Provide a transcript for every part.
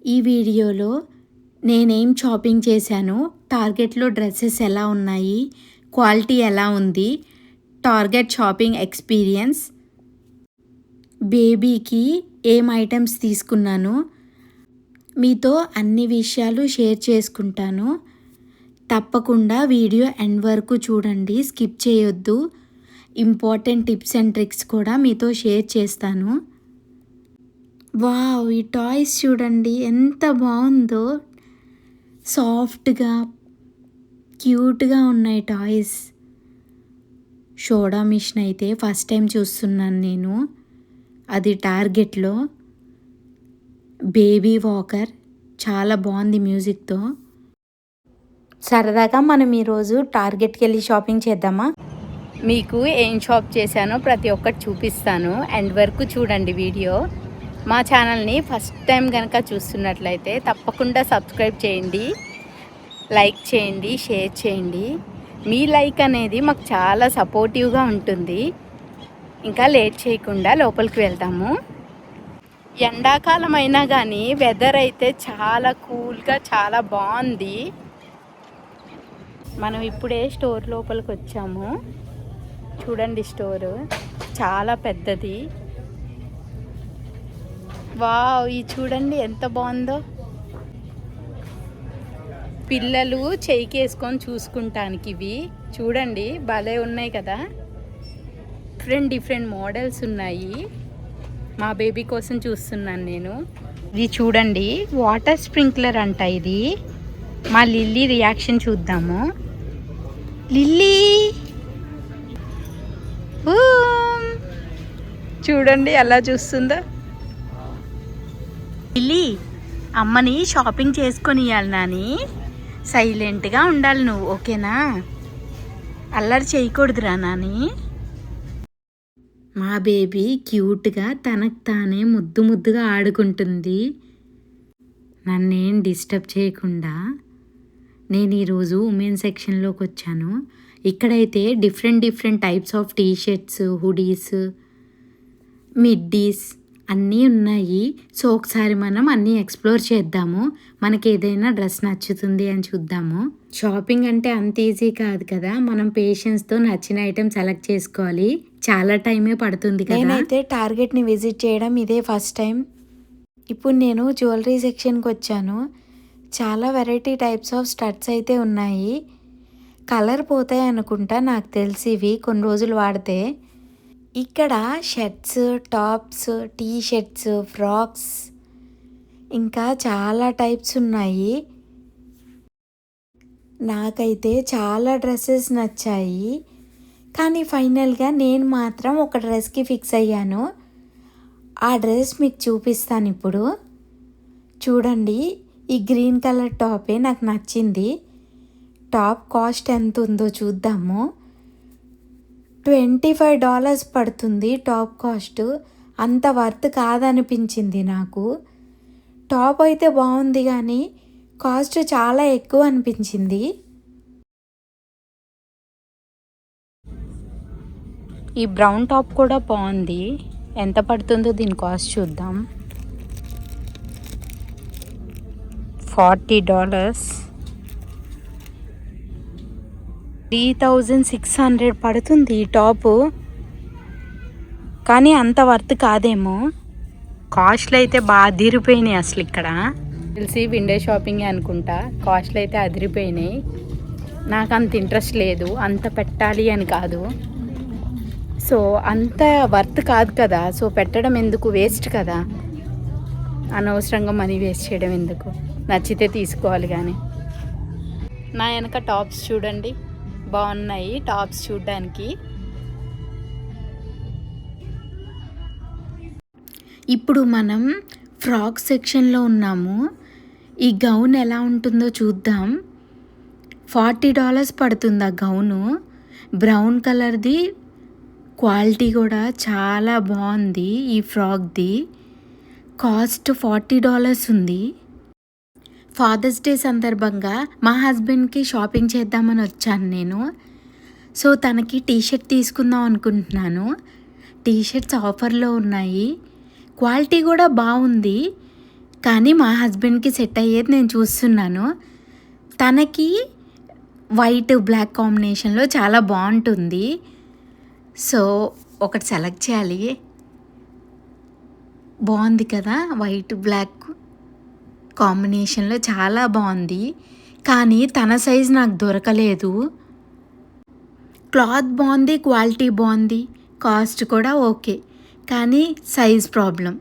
ఈ వీడియోలో నేనేం షాపింగ్ చేశాను, టార్గెట్లో డ్రెస్సెస్ ఎలా ఉన్నాయి, క్వాలిటీ ఎలా ఉంది, టార్గెట్ షాపింగ్ ఎక్స్పీరియన్స్, బేబీకి ఏం ఐటమ్స్ తీసుకున్నాను, మీతో అన్ని విషయాలు షేర్ చేసుకుంటాను. తప్పకుండా వీడియో ఎండ్ వరకు చూడండి, స్కిప్ చేయొద్దు. ఇంపార్టెంట్ టిప్స్ అండ్ ట్రిక్స్ కూడా మీతో షేర్ చేస్తాను. వావ్, ఈ టాయ్స్ చూడండి ఎంత బాగుందో, సాఫ్ట్గా క్యూట్గా ఉన్నాయి టాయ్స్. షోడా మిషన్ అయితే ఫస్ట్ టైం చూస్తున్నాను నేను, అది టార్గెట్లో. బేబీ వాకర్ చాలా బాగుంది మ్యూజిక్తో. సరదాగా మనం ఈరోజు టార్గెట్కి వెళ్ళి షాపింగ్ చేద్దామా? మీకు ఏం షాప్ చేశానో ప్రతి ఒక్కటి చూపిస్తాను, ఎండ్ వరకు చూడండి వీడియో. మా ఛానల్ని ఫస్ట్ టైం కనుక చూస్తున్నట్లయితే తప్పకుండా సబ్స్క్రైబ్ చేయండి, లైక్ చేయండి, షేర్ చేయండి. మీ లైక్ అనేది మాకు చాలా సపోర్టివ్గా ఉంటుంది. ఇంకా లేట్ చేయకుండా లోపలికి వెళ్తాము. ఎండాకాలం అయినా కానీ వెదర్ అయితే చాలా కూల్గా చాలా బాగుంది. మనం ఇప్పుడే స్టోర్ లోపలికి వచ్చాము. చూడండి, స్టోరు చాలా పెద్దది. వావ్, ఇది చూడండి ఎంత బాగుందో. పిల్లలు చెయ్యికి వేసుకొని చూసుకుంటానికి ఇవి చూడండి, భలే ఉన్నాయి కదా. డిఫరెంట్ మోడల్స్ ఉన్నాయి. మా బేబీ కోసం చూస్తున్నాను నేను. ఇది చూడండి, వాటర్ స్ప్రింక్లర్ అంట ఇది. మా లిల్లీ రియాక్షన్ చూద్దాము. లిల్లీ చూడండి ఎలా చూస్తుందో. లిల్లీ, అమ్మని షాపింగ్ చేసుకొని ఇవ్వాలి నాని. సైలెంట్గా ఉండాలి నువ్వు, ఓకేనా? అల్లరి చేయకూడదురా నాని. మా బేబీ క్యూట్గా తనకు తానే ముద్దుగా ఆడుకుంటుంది, నన్నేం డిస్టర్బ్ చేయకుండా. నేను ఈరోజు ఉమెన్ సెక్షన్లోకి వచ్చాను. ఇక్కడైతే different types of t-shirts, hoodies, middies అన్నీ ఉన్నాయి. సో ఒకసారి మనం అన్నీ ఎక్స్ప్లోర్ చేద్దాము. మనకి ఏదైనా డ్రెస్ నచ్చుతుంది అని చూద్దాము. షాపింగ్ అంటే అంత ఈజీ కాదు కదా, మనం పేషెన్స్తో నచ్చిన ఐటెం సెలెక్ట్ చేసుకోవాలి. చాలా టైమే పడుతుంది కదా. నేనైతే టార్గెట్ని విజిట్ చేయడం ఇదే ఫస్ట్ టైం. ఇప్పుడు నేను జ్యువెలరీ సెక్షన్కి వచ్చాను. చాలా వెరైటీ టైప్స్ ఆఫ్ స్టడ్స్ అయితే ఉన్నాయి. కలర్ పోతాయి అనుకుంటా, నాకు తెలిసి ఇవి కొన్ని రోజులు వాడితే. ఇక్కడ shirts, tops, T shirts, frocks ఇంకా చాలా టైప్స్ ఉన్నాయి. నాకైతే చాలా డ్రెస్సెస్ నచ్చాయి, కానీ ఫైనల్గా నేను మాత్రం ఒక డ్రెస్కి ఫిక్స్ అయ్యాను. ఆ డ్రెస్ మీకు చూపిస్తాను ఇప్పుడు. చూడండి, ఈ గ్రీన్ కలర్ టాపే నాకు నచ్చింది. టాప్ కాస్ట్ ఎంత ఉందో చూద్దాము. $25 పడుతుంది టాప్ కాస్ట్. అంత వర్త్ కాదనిపించింది నాకు. టాప్ అయితే బాగుంది కానీ కాస్ట్ చాలా ఎక్కువ అనిపించింది. ఈ బ్రౌన్ టాప్ కూడా బాగుంది. ఎంత పడుతుందో దీని కాస్ట్ చూద్దాం. $40, 3600 పడుతుంది ఈ టాపు. కానీ అంత వర్త్ కాదేమో. కాస్ట్లు అయితే బాగా అదిరిపోయినాయి. అసలు ఇక్కడ తెలిసి విండో షాపింగ్ అనుకుంటా. కాస్ట్లు అయితే అదిరిపోయినాయి. నాకు అంత ఇంట్రెస్ట్ లేదు, అంత పెట్టాలి అని కాదు. సో అంత వర్త్ కాదు కదా, సో పెట్టడం ఎందుకు, వేస్ట్ కదా. అనవసరంగా మనీ వేస్ట్ చేయడం ఎందుకు. నచ్చితే తీసుకోవాలి. కానీ నా వెనక టాప్స్ చూడండి, బాగున్నాయి టాప్స్ చూడడానికి. ఇప్పుడు మనం ఫ్రాక్ సెక్షన్లో ఉన్నాము. ఈ గౌన్ ఎలా ఉంటుందో చూద్దాం. $40 పడుతుంది ఆ గౌను. బ్రౌన్ కలర్ది, క్వాలిటీ కూడా చాలా బాగుంది. ఈ ఫ్రాక్ది కాస్ట్ $40 ఉంది. ఫాదర్స్ డే సందర్భంగా మా హస్బెండ్కి షాపింగ్ చేద్దామని వచ్చాను నేను. సో తనకి టీషర్ట్ తీసుకుందాం అనుకుంటున్నాను. టీషర్ట్స్ ఆఫర్లో ఉన్నాయి, క్వాలిటీ కూడా బాగుంది. కానీ మా హస్బెండ్కి సెట్ అయ్యేది నేను చూస్తున్నాను. తనకి వైట్ బ్లాక్ కాంబినేషన్లో చాలా బాగుంటుంది. సో ఒకటి సెలెక్ట్ చేయాలి. బాగుంది కదా, వైట్ బ్లాక్ కాంబినేషన్లో చాలా బాగుంది. కానీ తన సైజ్ నాకు దొరకలేదు. క్లాత్ బాగుంది, క్వాలిటీ బాగుంది, కాస్ట్ కూడా ఓకే, కానీ సైజ్ ప్రాబ్లం.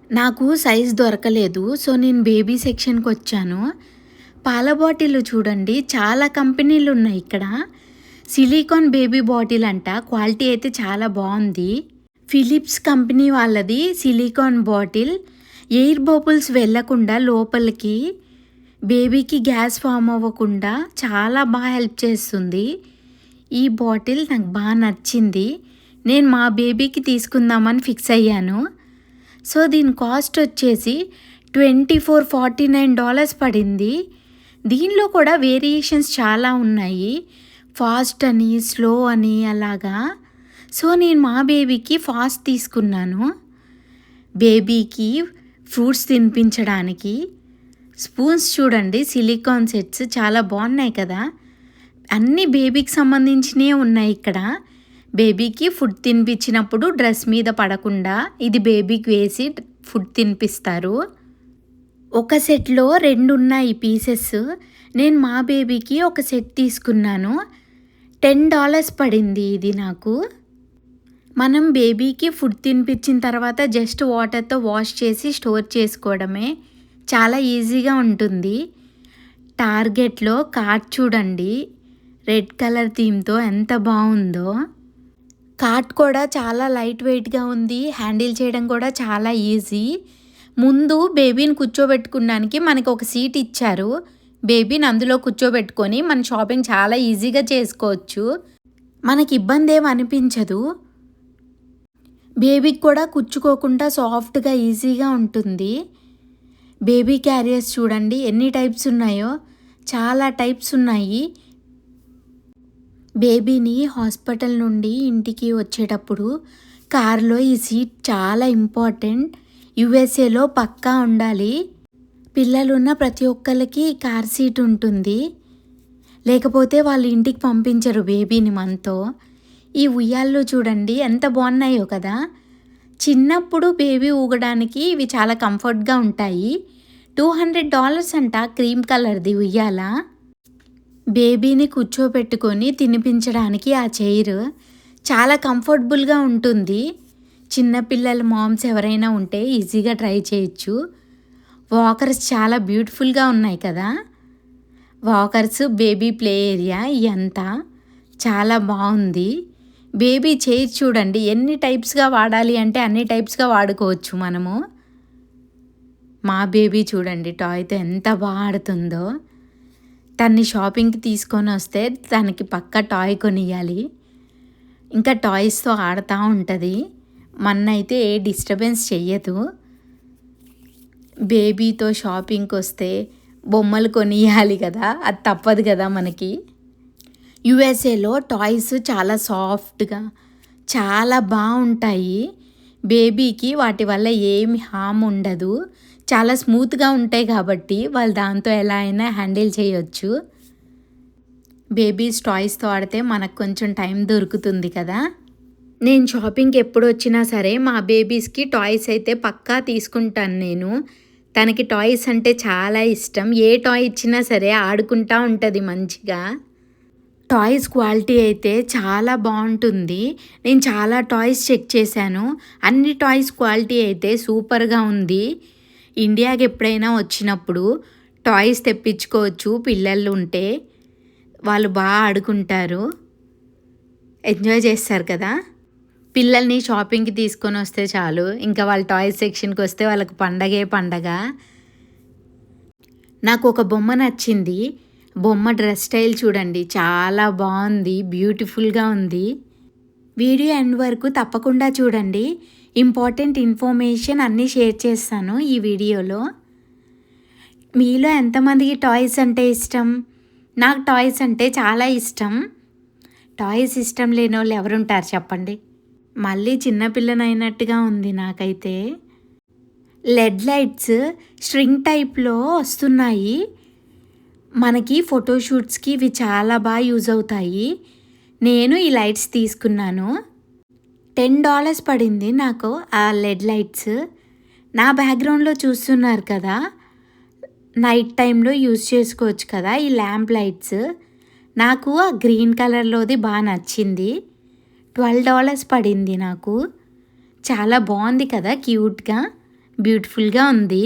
నాకు సైజ్ దొరకలేదు. సో నేను బేబీ సెక్షన్కి వచ్చాను. పాల బాటిల్ చూడండి, చాలా కంపెనీలు ఉన్నాయి ఇక్కడ. సిలికాన్ బేబీ బాటిల్ అంట, క్వాలిటీ అయితే చాలా బాగుంది. ఫిలిప్స్ కంపెనీ వాళ్ళది సిలికాన్ బాటిల్. ఎయిర్ బబుల్స్ వెళ్ళకుండా లోపలికి బేబీకి గ్యాస్ ఫామ్ అవ్వకుండా చాలా బాగా హెల్ప్ చేస్తుంది. ఈ బాటిల్ నాకు బాగా నచ్చింది. నేను మా బేబీకి తీసుకుందామని ఫిక్స్ అయ్యాను. సో దీని కాస్ట్ వచ్చేసి $24.49 పడింది. దీనిలో కూడా వేరియేషన్స్ చాలా ఉన్నాయి, ఫాస్ట్ అని, స్లో అని అలాగా. సో నేను మా బేబీకి ఫాస్ట్ తీసుకున్నాను. బేబీకి ఫ్రూట్స్ తినిపించడానికి స్పూన్స్ చూడండి, సిలికాన్ సెట్స్ చాలా బాగున్నాయి కదా. అన్నీ బేబీకి సంబంధించినవి ఉన్నాయి ఇక్కడ. బేబీకి ఫుడ్ తినిపించినప్పుడు డ్రెస్ మీద పడకుండా ఇది బేబీకి వేసి ఫుడ్ తినిపిస్తారు. ఒక సెట్లో 2 ఉన్నాయి పీసెస్. నేను మా బేబీకి ఒక సెట్ తీసుకున్నాను. $10 పడింది ఇది నాకు. మనం బేబీకి ఫుడ్ తినిపించిన తర్వాత జస్ట్ వాటర్తో వాష్ చేసి స్టోర్ చేసుకోవడమే, చాలా ఈజీగా ఉంటుంది. టార్గెట్లో కార్ట్ చూడండి, రెడ్ కలర్ థీమ్తో ఎంత బాగుందో. కార్ట్ కూడా చాలా లైట్ వెయిట్గా ఉంది, హ్యాండిల్ చేయడం కూడా చాలా ఈజీ. ముందు బేబీని కూర్చోబెట్టుకోవడానికి మనకి ఒక సీట్ ఇచ్చారు. బేబీని అందులో కూర్చోబెట్టుకొని మన షాపింగ్ చాలా ఈజీగా చేసుకోవచ్చు. మనకి ఇబ్బంది ఏమి అనిపించదు. బేబీకి కూడా కూర్చుకోకుండా సాఫ్ట్గా ఈజీగా ఉంటుంది. బేబీ క్యారియర్స్ చూడండి ఎన్ని టైప్స్ ఉన్నాయో, చాలా టైప్స్ ఉన్నాయి. బేబీని హాస్పిటల్ నుండి ఇంటికి వచ్చేటప్పుడు కార్లో ఈ సీట్ చాలా ఇంపార్టెంట్. యుఎస్ఏలో పక్కా ఉండాలి. పిల్లలున్న ప్రతి ఒక్కరికి కార్ సీట్ ఉంటుంది, లేకపోతే వాళ్ళు ఇంటికి పంపించరు బేబీని మనతో. ఈ ఉయ్యాల్లో చూడండి ఎంత బాగున్నాయో కదా. చిన్నప్పుడు బేబీ ఊగడానికి ఇవి చాలా కంఫర్ట్గా ఉంటాయి. $200 అంట క్రీమ్ కలర్ది ఉయ్యాల. బేబీని కూర్చోబెట్టుకొని తినిపించడానికి ఆ చైర్ చాలా కంఫర్టబుల్గా ఉంటుంది. చిన్నపిల్లల మామ్స్ ఎవరైనా ఉంటే ఈజీగా ట్రై చేయొచ్చు. వాకర్స్ చాలా బ్యూటిఫుల్గా ఉన్నాయి కదా. వాకర్స్, బేబీ ప్లే ఏరియా ఇదంతా చాలా బాగుంది. బేబీ చైర్ చూడండి ఎన్ని టైప్స్గా వాడాలి అంటే అన్ని టైప్స్గా వాడుకోవచ్చు మనము. మా బేబీ చూడండి టాయ్తో ఎంత బాగా ఆడుతుందో. తన్ని షాపింగ్కి తీసుకొని వస్తే తనకి పక్కా టాయ్ కొనియాలి. ఇంకా టాయ్స్తో ఆడుతూ ఉంటుంది. మన్నైతే ఏ డిస్టర్బెన్స్ చెయ్యదు. బేబీతో షాపింగ్కి వస్తే బొమ్మలు కొనియాలి కదా, అది తప్పదు కదా మనకి. యుఎస్ఏలో టాయ్స్ చాలా సాఫ్ట్గా చాలా బాగుంటాయి. బేబీకి వాటి వల్ల ఏమి హామ్ ఉండదు, చాలా స్మూత్గా ఉంటాయి కాబట్టి వాళ్ళు దాంతో ఎలా అయినా హ్యాండిల్ చేయొచ్చు. బేబీస్ టాయ్స్తో ఆడితే మనకు కొంచెం టైం దొరుకుతుంది కదా. నేను షాపింగ్కి ఎప్పుడు వచ్చినా సరే మా బేబీస్కి టాయ్స్ అయితే పక్కా తీసుకుంటాను నేను. తనకి టాయ్స్ అంటే చాలా ఇష్టం. ఏ టాయ్ ఇచ్చినా సరే ఆడుకుంటూ ఉంటుంది మంచిగా. టాయ్స్ క్వాలిటీ అయితే చాలా బాగుంటుంది. నేను చాలా టాయ్స్ చెక్ చేశాను, అన్ని టాయ్స్ క్వాలిటీ అయితే సూపర్గా ఉంది. ఇండియాకి ఎప్పుడైనా వచ్చినప్పుడు టాయ్స్ తెప్పించుకోవచ్చు. పిల్లలు ఉంటే వాళ్ళు బాగా ఆడుకుంటారు, ఎంజాయ్ చేస్తారు కదా. పిల్లల్ని షాపింగ్కి తీసుకొని వస్తే చాలు, ఇంకా వాళ్ళ టాయ్స్ సెక్షన్కి వస్తే వాళ్ళకి పండగే పండగ. నాకు ఒక బొమ్మ నచ్చింది. బొమ్మ డ్రెస్ స్టైల్ చూడండి చాలా బాగుంది, బ్యూటిఫుల్గా ఉంది. వీడియో ఎండ్ వరకు తప్పకుండా చూడండి. ఇంపార్టెంట్ ఇన్ఫర్మేషన్ అన్నీ షేర్ చేస్తాను ఈ వీడియోలో. మీలో ఎంతమందికి టాయ్స్ అంటే ఇష్టం? నాకు టాయ్స్ అంటే చాలా ఇష్టం. టాయ్స్ ఇష్టం లేని వాళ్ళు ఎవరుంటారు చెప్పండి. మళ్ళీ చిన్నపిల్లనైనట్టుగా ఉంది నాకైతే. లెడ్ లైట్స్ స్ట్రింగ్ టైప్లో వస్తున్నాయి. మనకి ఫోటోషూట్స్కి ఇవి చాలా బాగా యూజ్ అవుతాయి. నేను ఈ లైట్స్ తీసుకున్నాను. $10 పడింది నాకు ఆ లెడ్ లైట్స్. నా బ్యాక్గ్రౌండ్లో చూస్తున్నారు కదా, నైట్ టైంలో యూజ్ చేసుకోవచ్చు కదా ఈ ల్యాంప్ లైట్స్. నాకు ఆ గ్రీన్ కలర్లోది బాగా నచ్చింది. $12 పడింది నాకు. చాలా బాగుంది కదా, క్యూట్గా బ్యూటిఫుల్గా ఉంది.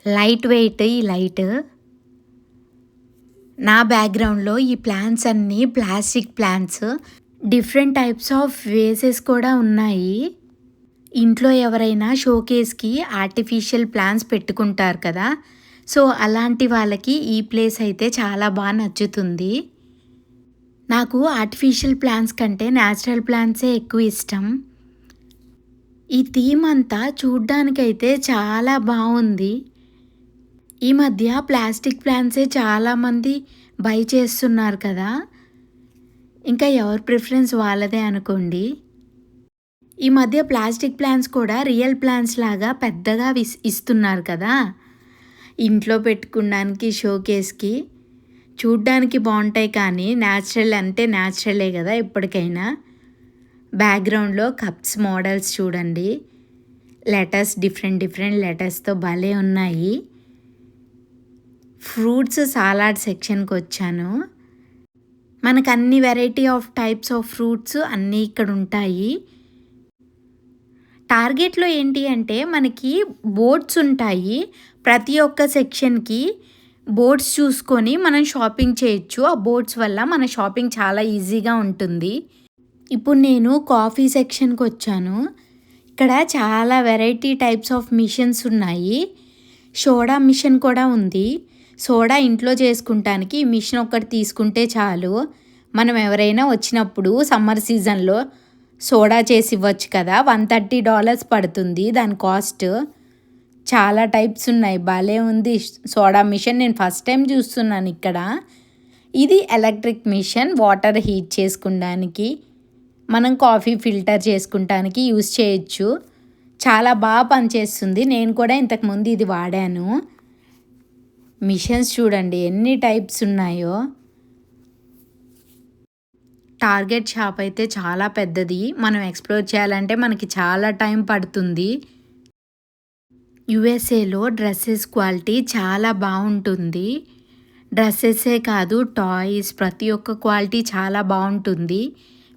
లైట్ వెయిట్ ఈ లైట్. నా బ్యాక్గ్రౌండ్లో ఈ ప్లాంట్స్ అన్నీ plastic plants. Different types of versus కూడా ఉన్నాయి. ఇంట్లో ఎవరైనా షోకేస్కి ఆర్టిఫిషియల్ ప్లాంట్స్ పెట్టుకుంటారు కదా, సో అలాంటి వాళ్ళకి ఈ ప్లేస్ అయితే చాలా బాగా నచ్చుతుంది. నాకు ఆర్టిఫిషియల్ ప్లాంట్స్ కంటే న్యాచురల్ ప్లాంట్సే ఎక్కువ ఇష్టం. ఈ థీమ్ అంతా చూడ్డానికైతే చాలా బాగుంది. ఈ మధ్య ప్లాస్టిక్ ప్లాంట్సే చాలామంది బై చేస్తున్నారు కదా, ఇంకా ఎవరి ప్రిఫరెన్స్ వాళ్ళదే అనుకోండి. ఈ మధ్య ప్లాస్టిక్ ప్లాంట్స్ కూడా రియల్ ప్లాంట్స్ లాగా పెద్దగా ఇస్తున్నారు కదా, ఇంట్లో పెట్టుకోవడానికి షోకేస్కి చూడ్డానికి బాగుంటాయి. కానీ న్యాచురల్ అంటే న్యాచురలే కదా ఎప్పటికైనా. బ్యాక్గ్రౌండ్లో కప్స్ మోడల్స్ చూడండి, లెటర్స్ డిఫరెంట్ లెటర్స్తో భలే ఉన్నాయి. ఫ్రూట్స్ సాలాడ్ సెక్షన్కి వచ్చాను. మనకు అన్ని variety of types of fruits అన్నీ ఇక్కడ ఉంటాయి. టార్గెట్లో ఏంటి అంటే మనకి బోర్డ్స్ ఉంటాయి. ప్రతి ఒక్క సెక్షన్కి బోర్డ్స్ చూసుకొని మనం షాపింగ్ చేయొచ్చు. ఆ బోర్డ్స్ వల్ల మన షాపింగ్ చాలా ఈజీగా ఉంటుంది. ఇప్పుడు నేను కాఫీ సెక్షన్కి వచ్చాను. ఇక్కడ చాలా వెరైటీ టైప్స్ ఆఫ్ మిషన్స్ ఉన్నాయి. సోడా మిషన్ కూడా ఉంది. సోడా ఇంట్లో చేసుకుంటానికి ఈ మిషన్ ఒక్కటి తీసుకుంటే చాలు. మనం ఎవరైనా వచ్చినప్పుడు సమ్మర్ సీజన్లో సోడా చేసి ఇవ్వచ్చు కదా. $130 పడుతుంది దాని కాస్ట్. చాలా టైప్స్ ఉన్నాయి, భలే ఉంది సోడా మిషన్. నేను ఫస్ట్ టైం చూస్తున్నాను ఇక్కడ. ఇది ఎలక్ట్రిక్ మిషన్, వాటర్ హీట్ చేసుకోవడానికి, మనం కాఫీ ఫిల్టర్ చేసుకుంటానికి యూస్ చేయొచ్చు. చాలా బాగా పనిచేస్తుంది. నేను కూడా ఇంతకుముందు ఇది వాడాను. మిషన్స్ చూడండి ఎన్ని టైప్స్ ఉన్నాయో. టార్గెట్ షాప్ అయితే చాలా పెద్దది. మనం ఎక్స్ప్లోర్ చేయాలంటే మనకి చాలా టైం పడుతుంది. యుఎస్ఏలో డ్రెస్సెస్ క్వాలిటీ చాలా బాగుంటుంది. డ్రెస్సెసే కాదు, టాయ్స్, ప్రతి ఒక్క క్వాలిటీ చాలా బాగుంటుంది.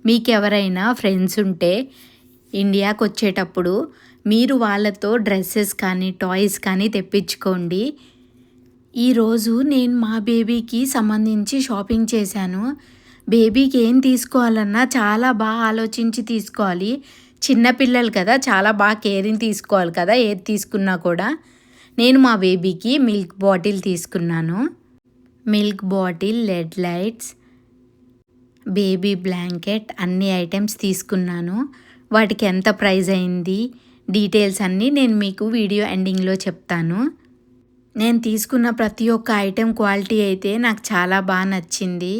మీకు ఎవరైనా ఫ్రెండ్స్ ఉంటే ఇండియాకి వచ్చేటప్పుడు మీరు వాళ్ళతో డ్రెస్సెస్ కానీ టాయ్స్ కానీ తెప్పించుకోండి. ఈరోజు నేను మా బేబీకి సంబంధించి షాపింగ్ చేశాను. బేబీకి ఏం తీసుకోవాలన్నా చాలా బాగా ఆలోచించి తీసుకోవాలి. చిన్నపిల్లలు కదా, చాలా బాగా కేరింగ్ తీసుకోవాలి కదా ఏది తీసుకున్నా కూడా. నేను మా బేబీకి మిల్క్ బాటిల్ తీసుకున్నాను. Milk bottle, LED lights, baby blanket, అన్ని ఐటమ్స్ తీసుకున్నాను. వాటికి ఎంత ప్రైస్ అయింది డీటెయిల్స్ అన్నీ నేను మీకు వీడియో ఎండింగ్లో చెప్తాను. నేను తీసుకున్న ప్రతి ఒక్క ఐటెం క్వాలిటీ అయితే నాకు చాలా బాగా నచ్చింది.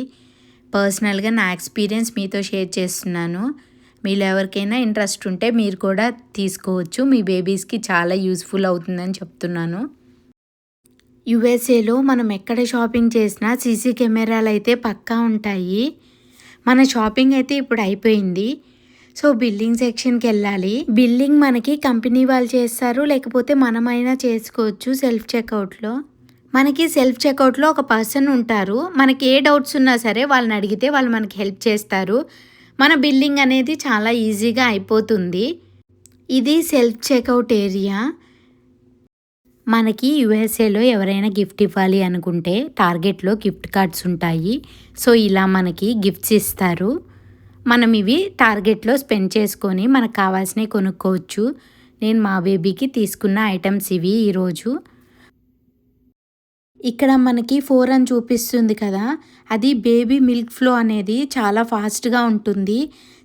పర్సనల్గా నా ఎక్స్పీరియన్స్ మీతో షేర్ చేస్తున్నాను. మీలో ఎవరికైనా ఇంట్రెస్ట్ ఉంటే మీరు కూడా తీసుకోవచ్చు. మీ బేబీస్కి చాలా యూస్ఫుల్ అవుతుందని చెప్తున్నాను. యుఎస్ఏలో మనం ఎక్కడ షాపింగ్ చేసినా సీసీ కెమెరాలు అయితే పక్కా ఉంటాయి. మన షాపింగ్ అయితే ఇప్పుడు అయిపోయింది. సో బిల్లింగ్ సెక్షన్కి వెళ్ళాలి. బిల్లింగ్ మనకి కంపెనీ వాళ్ళు చేస్తారు, లేకపోతే మనమైనా చేసుకోవచ్చు సెల్ఫ్ చెక్అవుట్లో. మనకి సెల్ఫ్ చెక్అవుట్లో ఒక పర్సన్ ఉంటారు. మనకి ఏ డౌట్స్ ఉన్నా సరే వాళ్ళని అడిగితే వాళ్ళు మనకి హెల్ప్ చేస్తారు. మన బిల్లింగ్ అనేది చాలా ఈజీగా అయిపోతుంది. ఇది సెల్ఫ్ చెక్అవుట్ ఏరియా. మనకి యుఎస్ఏలో ఎవరైనా గిఫ్ట్ ఇవ్వాలి అనుకుంటే టార్గెట్లో గిఫ్ట్ కార్డ్స్ ఉంటాయి. సో ఇలా మనకి గిఫ్ట్స్ ఇస్తారు. మనం ఇవి టార్గెట్లో స్పెండ్ చేసుకొని మనకు కావాల్సినవి కొనుక్కోవచ్చు. నేను మా బేబీకి తీసుకున్న ఐటమ్స్ ఇవి ఈరోజు. ఇక్కడ మనకి 4 అని చూపిస్తుంది కదా, అది బేబీ మిల్క్ ఫ్లో అనేది చాలా ఫాస్ట్గా ఉంటుంది.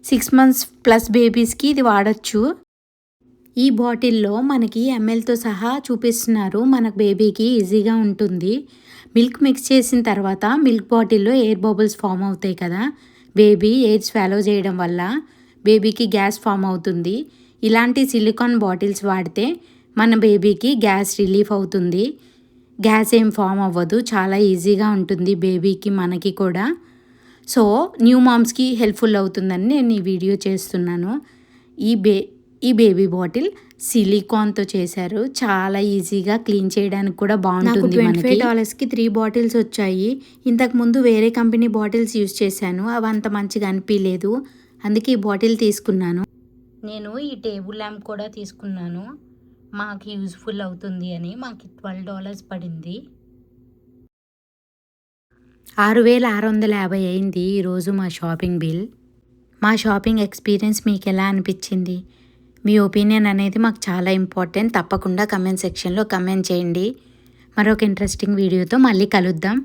6 months ప్లస్ బేబీస్కి ఇది వాడచ్చు. ఈ బాటిల్లో మనకి ఎంఎల్తో సహా చూపిస్తున్నారు. మన బేబీకి ఈజీగా ఉంటుంది. మిల్క్ మిక్స్ చేసిన తర్వాత మిల్క్ బాటిల్లో ఎయిర్ బబుల్స్ ఫామ్ అవుతాయి కదా, బేబీ ఎయిర్ స్వాలో చేయడం వల్ల బేబీకి గ్యాస్ ఫామ్ అవుతుంది. ఇలాంటి సిలికాన్ బాటిల్స్ వాడితే మన బేబీకి గ్యాస్ రిలీఫ్ అవుతుంది. గ్యాస్ ఏం ఫామ్ అవ్వదు. చాలా ఈజీగా ఉంటుంది బేబీకి మనకి కూడా. సో న్యూ మామ్స్కి హెల్ప్ఫుల్ అవుతుందని నేను ఈ వీడియో చేస్తున్నాను. ఈ బేబీ బాటిల్ సిలికాన్తో చేశారు. చాలా ఈజీగా క్లీన్ చేయడానికి కూడా బాగుంటుంది. మనకి $25కి 3 బాటిల్స్ వచ్చాయి. ఇంతకుముందు వేరే కంపెనీ బాటిల్స్ యూజ్ చేశాను. అవి అంత మంచిగా అనిపించలేదు. అందుకే ఈ బాటిల్ తీసుకున్నాను. నేను ఈ టేబుల్ ల్యాంప్ కూడా తీసుకున్నాను. మాకు యూజ్ఫుల్ అవుతుంది అని. మాకు $12 పడింది. 6,650 అయింది ఈరోజు మా షాపింగ్ బిల్. మా షాపింగ్ ఎక్స్పీరియన్స్ మీకు ఎలా అనిపించింది? మీ ఒపీనియన్ అనేది మాకు చాలా ఇంపార్టెంట్. తప్పకుండా కమెంట్ సెక్షన్లో కమెంట్ చేయండి. మరొక ఇంట్రెస్టింగ్ వీడియోతో మళ్ళీ కలుద్దాం.